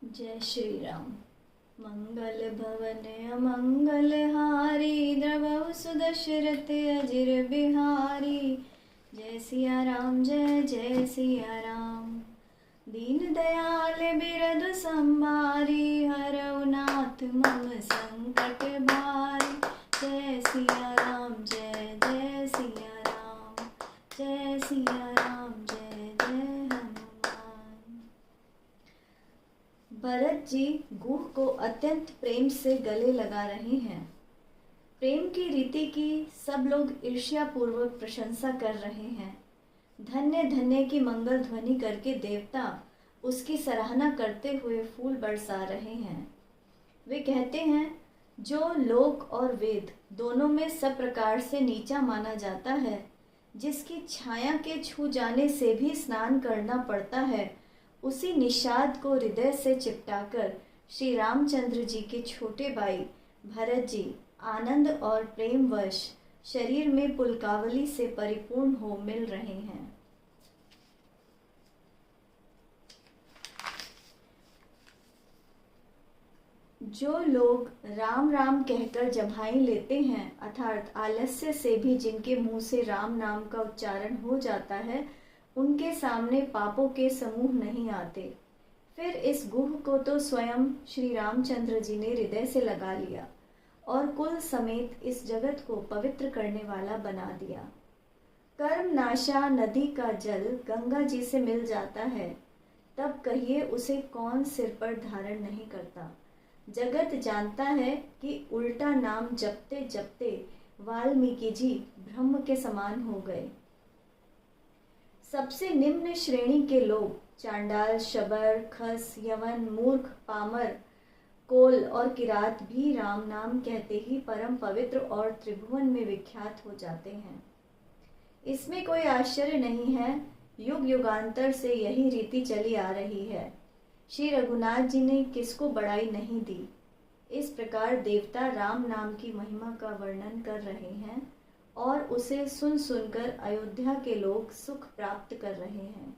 जय श्री राम। मंगल भवन अमंगल हारी, द्रवहु सुदशरथ अजिर बिहारी। जय सिया राम जय जय सिया राम। दीन दयाल बिरधु संभारी, हरऊ नाथ मम संकट भारी। जय सिया राम जय जय सिया राम। जय सिया राम जय जय हनुमान। भरत जी गुह को अत्यंत प्रेम से गले लगा रहे हैं। प्रेम की रीति की सब लोग ईर्ष्या पूर्वक प्रशंसा कर रहे हैं। धन्य धन्य की मंगल ध्वनि करके देवता उसकी सराहना करते हुए फूल बरसा रहे हैं। वे कहते हैं, जो लोक और वेद दोनों में सब प्रकार से नीचा माना जाता है, जिसकी छाया के छू जाने से भी स्नान करना पड़ता है, उसी निषाद को हृदय से चिपटाकर श्री रामचंद्र जी के छोटे भाई भरत जी आनंद और प्रेमवश शरीर में पुलकावली से परिपूर्ण हो मिल रहे हैं। जो लोग राम राम कहकर जम्हाई लेते हैं, अर्थात आलस्य से भी जिनके मुंह से राम नाम का उच्चारण हो जाता है, उनके सामने पापों के समूह नहीं आते। फिर इस गुह को तो स्वयं श्री रामचंद्र जी ने हृदय से लगा लिया और कुल समेत इस जगत को पवित्र करने वाला बना दिया। कर्म नाशा नदी का जल गंगा जी से मिल जाता है, तब कहिए उसे कौन सिर पर धारण नहीं करता। जगत जानता है कि उल्टा नाम जपते जपते वाल्मीकि जी ब्रह्म के समान हो गए। सबसे निम्न श्रेणी के लोग चांडाल, शबर, खस, यवन, मूर्ख, पामर, कोल और किरात भी राम नाम कहते ही परम पवित्र और त्रिभुवन में विख्यात हो जाते हैं। इसमें कोई आश्चर्य नहीं है, युग युगांतर से यही रीति चली आ रही है। श्री रघुनाथ जी ने किसको बड़ाई नहीं दी। इस प्रकार देवता राम नाम की महिमा का वर्णन कर रहे हैं और उसे सुन सुनकर अयोध्या के लोग सुख प्राप्त कर रहे हैं।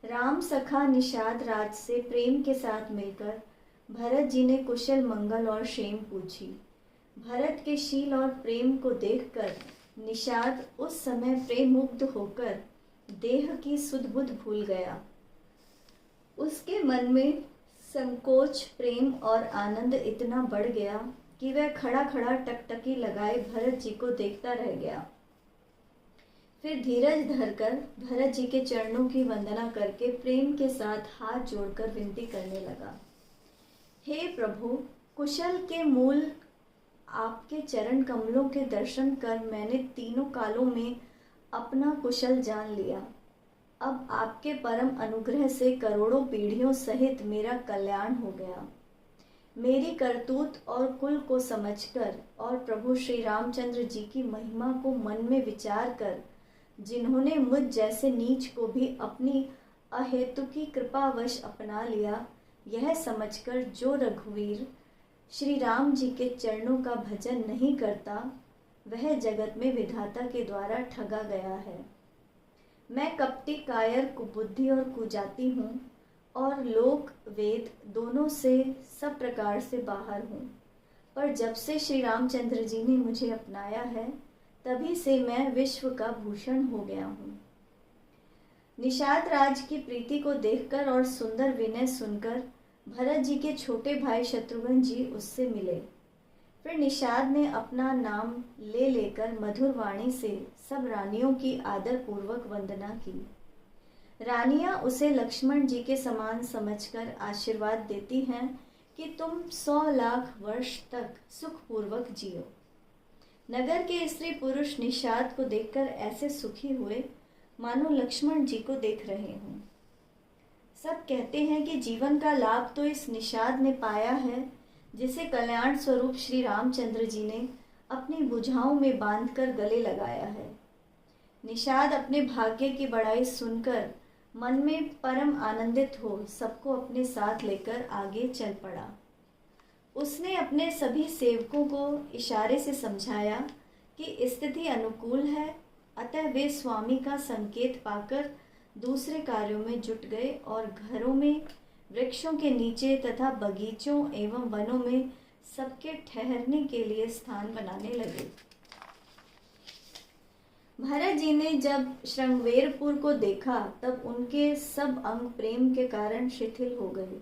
राम सखा निषाद राज से प्रेम के साथ मिलकर भरत जी ने कुशल मंगल और क्षेम पूछी। भरत के शील और प्रेम को देखकर निषाद उस समय प्रेम मुग्ध होकर देह की सुध बुध भूल गया। उसके मन में संकोच, प्रेम और आनंद इतना बढ़ गया कि वह खड़ा खड़ा टकटकी लगाए भरत जी को देखता रह गया। फिर धीरज धरकर भरत जी के चरणों की वंदना करके प्रेम के साथ हाथ जोड़कर विनती करने लगा। हे प्रभु, कुशल के मूल आपके चरण कमलों के दर्शन कर मैंने तीनों कालों में अपना कुशल जान लिया। अब आपके परम अनुग्रह से करोड़ों पीढ़ियों सहित मेरा कल्याण हो गया। मेरी करतूत और कुल को समझकर और प्रभु श्री रामचंद्र जी की महिमा को मन में विचार कर, जिन्होंने मुझ जैसे नीच को भी अपनी अहेतुकी कृपावश अपना लिया, यह समझकर जो रघुवीर श्री राम जी के चरणों का भजन नहीं करता, वह जगत में विधाता के द्वारा ठगा गया है। मैं कपटी, कायर, कुबुद्धि और कुजाति हूँ और लोक वेद दोनों से सब प्रकार से बाहर हूँ, पर जब से श्री रामचंद्र जी ने मुझे अपनाया है, तभी से मैं विश्व का भूषण हो गया हूँ। निषाद राज की प्रीति को देखकर और सुंदर विनय सुनकर भरत जी के छोटे भाई शत्रुघ्न जी उससे मिले। फिर निषाद ने अपना नाम ले लेकर मधुर वाणी से सब रानियों की आदर पूर्वक वंदना की। रानियां उसे लक्ष्मण जी के समान समझकर आशीर्वाद देती हैं कि तुम 100 लाख वर्ष तक सुखपूर्वक जियो। नगर के स्त्री पुरुष निषाद को देखकर ऐसे सुखी हुए मानो लक्ष्मण जी को देख रहे हों। सब कहते हैं कि जीवन का लाभ तो इस निषाद ने पाया है, जिसे कल्याण स्वरूप श्री रामचंद्र जी ने अपनी भुजाओं में बांधकर गले लगाया है। निषाद अपने भाग्य की बड़ाई सुनकर मन में परम आनंदित हो सबको अपने साथ लेकर आगे चल पड़ा। उसने अपने सभी सेवकों को इशारे से समझाया कि स्थिति अनुकूल है, अतः वे स्वामी का संकेत पाकर दूसरे कार्यों में जुट गए और घरों में वृक्षों के नीचे तथा बगीचों एवं वनों में सबके ठहरने के लिए स्थान बनाने लगे। भरत जी ने जब श्रृंगवेरपुर को देखा तब उनके सब अंग प्रेम के कारण शिथिल हो गए।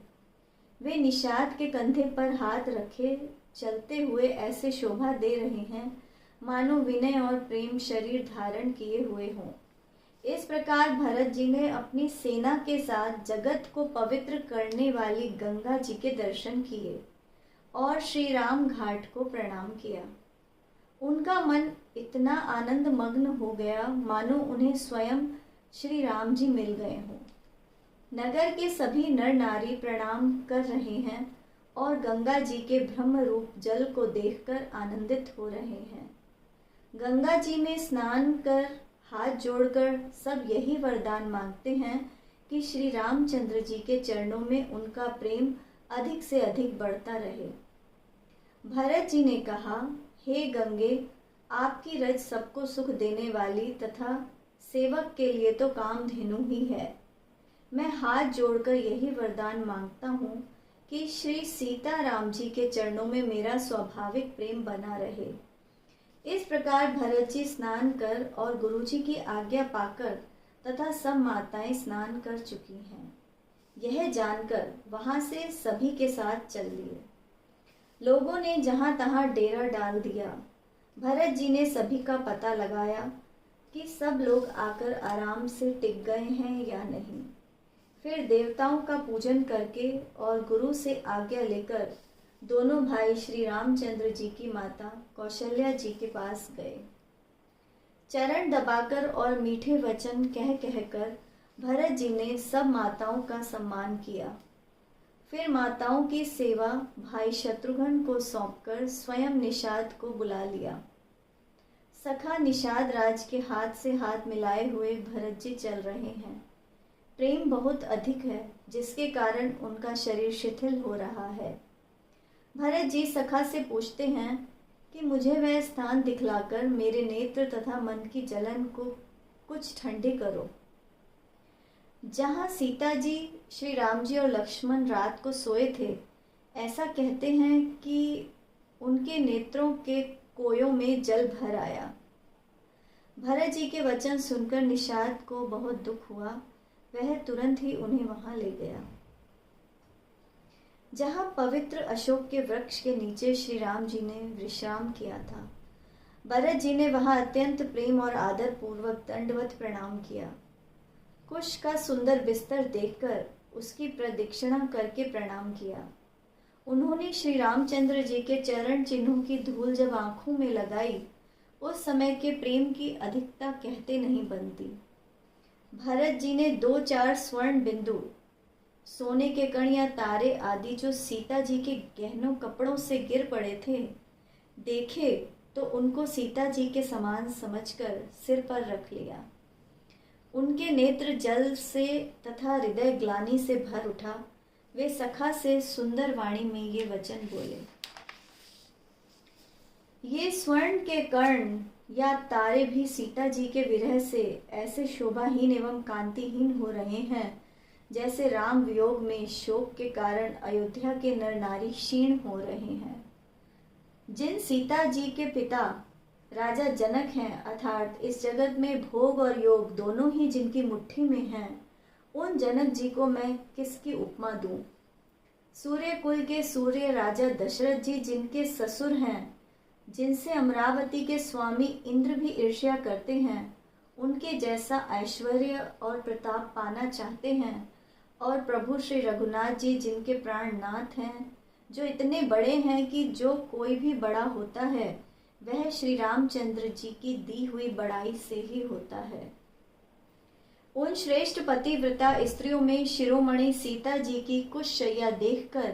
वे निषाद के कंधे पर हाथ रखे चलते हुए ऐसे शोभा दे रहे हैं मानो विनय और प्रेम शरीर धारण किए हुए हों। इस प्रकार भरत जी ने अपनी सेना के साथ जगत को पवित्र करने वाली गंगा जी के दर्शन किए और श्री राम घाट को प्रणाम किया। उनका मन इतना आनंद मग्न हो गया मानो उन्हें स्वयं श्री राम जी मिल गए हों। नगर के सभी नर नारी प्रणाम कर रहे हैं और गंगा जी के ब्रह्म रूप जल को देखकर आनंदित हो रहे हैं। गंगा जी में स्नान कर हाथ जोड़कर सब यही वरदान मांगते हैं कि श्री रामचंद्र जी के चरणों में उनका प्रेम अधिक से अधिक बढ़ता रहे। भरत जी ने कहा, हे गंगे, आपकी रज सबको सुख देने वाली तथा सेवक के लिए तो कामधेनु ही है। मैं हाथ जोड़कर यही वरदान मांगता हूँ कि श्री सीता राम जी के चरणों में मेरा स्वाभाविक प्रेम बना रहे। इस प्रकार भरत जी स्नान कर और गुरु जी की आज्ञा पाकर तथा सब माताएं स्नान कर चुकी हैं, यह जानकर वहां से सभी के साथ चल दिए। लोगों ने जहां तहां डेरा डाल दिया। भरत जी ने सभी का पता लगाया कि सब लोग आकर आराम से टिक गए हैं या नहीं। फिर देवताओं का पूजन करके और गुरु से आज्ञा लेकर दोनों भाई श्री रामचंद्र जी की माता कौशल्या जी के पास गए। चरण दबाकर और मीठे वचन कह कहकर भरत जी ने सब माताओं का सम्मान किया। फिर माताओं की सेवा भाई शत्रुघ्न को सौंपकर स्वयं निषाद को बुला लिया। सखा निषाद राज के हाथ से हाथ मिलाए हुए भरत जी चल रहे हैं। प्रेम बहुत अधिक है जिसके कारण उनका शरीर शिथिल हो रहा है। भरत जी सखा से पूछते हैं कि मुझे वह स्थान दिखलाकर मेरे नेत्र तथा मन की जलन को कुछ ठंडे करो जहाँ सीता जी, श्री राम जी और लक्ष्मण रात को सोए थे। ऐसा कहते हैं कि उनके नेत्रों के कोयों में जल भर आया। भरत जी के वचन सुनकर निषाद को बहुत दुख हुआ। वह तुरंत ही उन्हें वहां ले गया जहां पवित्र अशोक के वृक्ष के नीचे श्री राम जी ने विश्राम किया था। भरत जी ने वहां अत्यंत प्रेम और आदर पूर्वक दंडवत प्रणाम किया। कुश का सुंदर बिस्तर देखकर उसकी प्रदक्षिणा करके प्रणाम किया। उन्होंने श्री रामचंद्र जी के चरण चिन्हों की धूल जब आंखों में लगाई, उस समय के प्रेम की अधिकता कहते नहीं बनती। भरत जी ने 2-4 स्वर्ण बिंदु, सोने के कण या तारे आदि जो सीता जी के गहनों कपड़ों से गिर पड़े थे, देखे तो उनको सीता जी के समान समझकर सिर पर रख लिया। उनके नेत्र जल से तथा हृदय ग्लानि से भर उठा। वे सखा से सुंदर वाणी में ये वचन बोले, ये स्वर्ण के कर्ण या तारे भी सीता जी के विरह से ऐसे शोभाहीन एवं कांतिहीन हो रहे हैं जैसे राम वियोग में शोक के कारण अयोध्या के नर नारी क्षीण हो रहे हैं। जिन सीता जी के पिता राजा जनक हैं, अर्थात इस जगत में भोग और योग दोनों ही जिनकी मुट्ठी में हैं, उन जनक जी को मैं किसकी उपमा दूं? सूर्य कुल के सूर्य राजा दशरथ जी जिनके ससुर हैं, जिनसे अमरावती के स्वामी इंद्र भी ईर्ष्या करते हैं, उनके जैसा ऐश्वर्य और प्रताप पाना चाहते हैं। और प्रभु श्री रघुनाथ जी जिनके प्राणनाथ हैं, जो इतने बड़े हैं कि जो कोई भी बड़ा होता है वह श्री रामचंद्र जी की दी हुई बड़ाई से ही होता है। उन श्रेष्ठ पतिव्रता स्त्रियों में शिरोमणि सीता जी की कुशशैया देखकर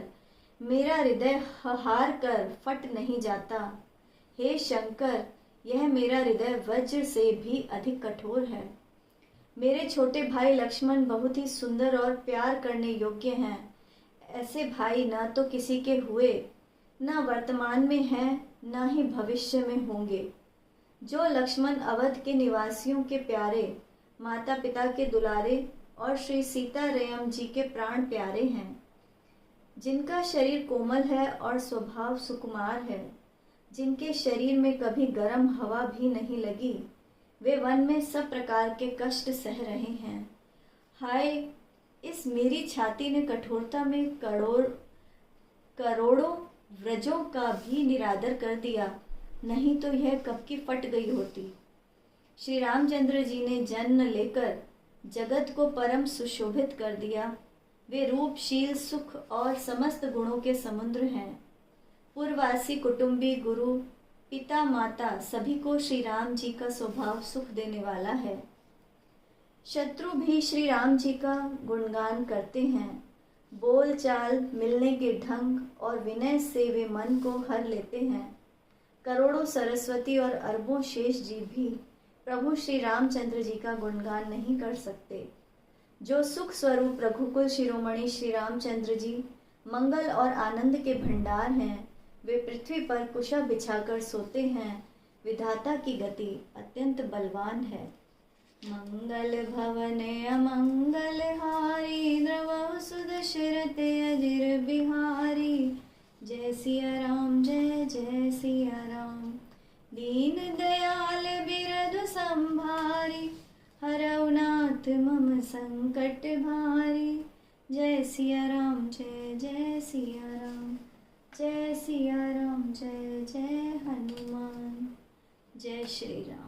मेरा हृदय हार कर फट नहीं जाता। हे शंकर, यह मेरा हृदय वज्र से भी अधिक कठोर है। मेरे छोटे भाई लक्ष्मण बहुत ही सुंदर और प्यार करने योग्य हैं। ऐसे भाई ना तो किसी के हुए, ना वर्तमान में हैं, ना ही भविष्य में होंगे। जो लक्ष्मण अवध के निवासियों के प्यारे, माता पिता के दुलारे और श्री सीता रेयम जी के प्राण प्यारे हैं, जिनका शरीर कोमल है और स्वभाव सुकुमार है, जिनके शरीर में कभी गर्म हवा भी नहीं लगी, वे वन में सब प्रकार के कष्ट सह रहे हैं। हाय, इस मेरी छाती ने कठोरता में करोड़ों व्रजों का भी निरादर कर दिया, नहीं तो यह कब की फट गई होती। श्री रामचंद्र जी ने जन्म लेकर जगत को परम सुशोभित कर दिया। वे रूपशील, सुख और समस्त गुणों के समुद्र हैं। पूर्ववासी, कुटुंबी, गुरु, पिता, माता सभी को श्री राम जी का स्वभाव सुख देने वाला है। शत्रु भी श्री राम जी का गुणगान करते हैं। बोल चाल, मिलने के ढंग और विनय से वे मन को हर लेते हैं। करोड़ों सरस्वती और अरबों शेष जीव भी प्रभु श्री रामचंद्र जी का गुणगान नहीं कर सकते। जो सुख स्वरूप रघुकुल शिरोमणि श्री रामचंद्र जी मंगल और आनंद के भंडार हैं, वे पृथ्वी पर कुशा बिछाकर सोते हैं। विधाता की गति अत्यंत बलवान है। मंगल भवन अमंगल हारी, द्रवहु सुदशरथ अजिर बिहारी। जय सिया राम, जय जय सिया राम। दीन दयाल बिरधु संभारी, हरऊ नाथ मम संकट भारी। जय सिया राम, जय जय सिया राम। जय सिया राम, जय जय हनुमान। जय श्री राम।